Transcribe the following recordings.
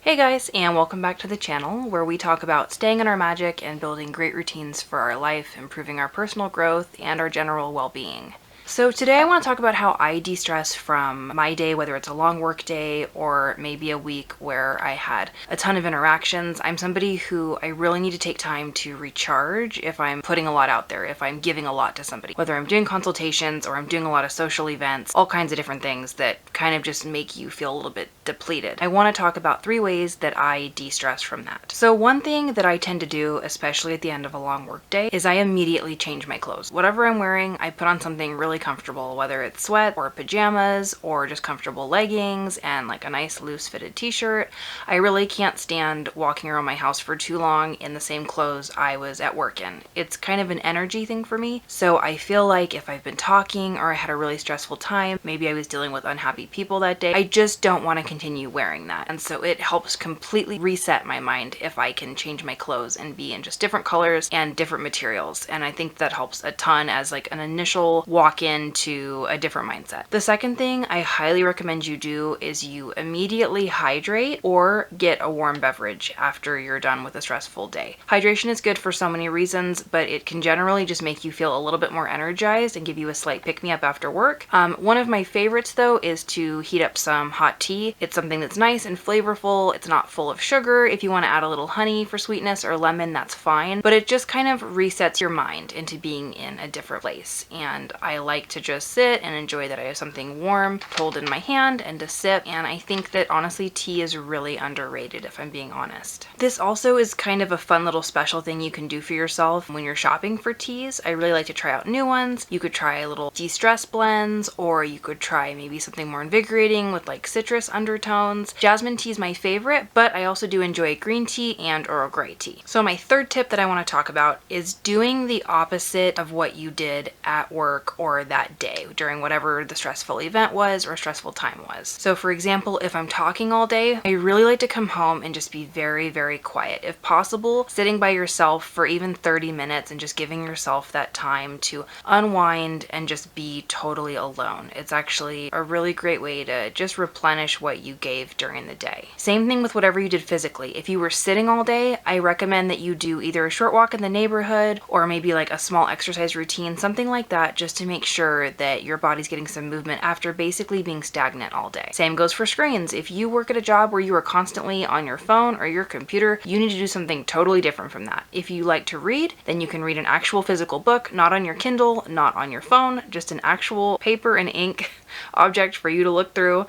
Hey guys, and welcome back to the channel where we talk about staying in our magic and building great routines for our life, improving our personal growth and our general well-being. So today I want to talk about how I de-stress from my day, whether it's a long work day or maybe a week where I had a ton of interactions. I'm somebody who I really need to take time to recharge if I'm putting a lot out there, if I'm giving a lot to somebody, whether I'm doing consultations or I'm doing a lot of social events, all kinds of different things that kind of just make you feel a little bit depleted. I want to talk about 3 ways that I de-stress from that. So one thing that I tend to do, especially at the end of a long work day, is I immediately change my clothes. Whatever I'm wearing, I put on something really comfortable, whether it's sweat or pajamas or just comfortable leggings and like a nice loose fitted t-shirt. I really can't stand walking around my house for too long in the same clothes I was at work in. It's kind of an energy thing for me. So I feel like if I've been talking or I had a really stressful time, maybe I was dealing with unhappy people that day, I just don't want to continue wearing that. And so it helps completely reset my mind if I can change my clothes and be in just different colors and different materials. And I think that helps a ton as like an initial walk into a different mindset. The second thing I highly recommend you do is you immediately hydrate or get a warm beverage after you're done with a stressful day. Hydration is good for so many reasons, but it can generally just make you feel a little bit more energized and give you a slight pick-me-up after work. One of my favorites though is to heat up some hot tea. It's something that's nice and flavorful. It's not full of sugar. If you want to add a little honey for sweetness or lemon, that's fine, but it just kind of resets your mind into being in a different place. And I like to just sit and enjoy that I have something warm to hold in my hand and to sip. And I think that honestly, tea is really underrated if I'm being honest. This also is kind of a fun little special thing you can do for yourself when you're shopping for teas. I really like to try out new ones. You could try little de-stress blends, or you could try maybe something more invigorating with like citrus undertones. Jasmine tea is my favorite, but I also do enjoy green tea and Earl Grey tea. So my third tip that I want to talk about is doing the opposite of what you did at work or that day during whatever the stressful event was or stressful time was. So for example, if I'm talking all day, I really like to come home and just be very, very quiet. If possible, sitting by yourself for even 30 minutes and just giving yourself that time to unwind and just be totally alone. It's actually a really great way to just replenish what you gave during the day. Same thing with whatever you did physically. If you were sitting all day, I recommend that you do either a short walk in the neighborhood or maybe like a small exercise routine, something like that, just to make sure that your body's getting some movement after basically being stagnant all day. Same goes for screens. If you work at a job where you are constantly on your phone or your computer, you need to do something totally different from that. If you like to read, then you can read an actual physical book, not on your Kindle, not on your phone, just an actual paper and ink object for you to look through.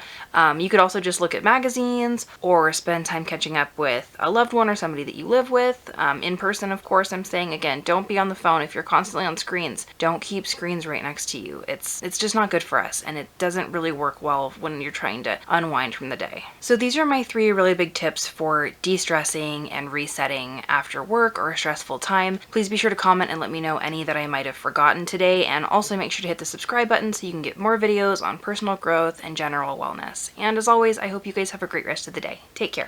You could also just look at magazines or spend time catching up with a loved one or somebody that you live with, in person, of course. I'm saying again, don't be on the phone. If you're constantly on screens, don't keep screens right next to you. It's just not good for us, and it doesn't really work well when you're trying to unwind from the day. So these are my 3 really big tips for de-stressing and resetting after work or a stressful time. Please be sure to comment and let me know any that I might have forgotten today, and also make sure to hit the subscribe button so you can get more videos on personal growth and general wellness. And as always, I hope you guys have a great rest of the day. Take care.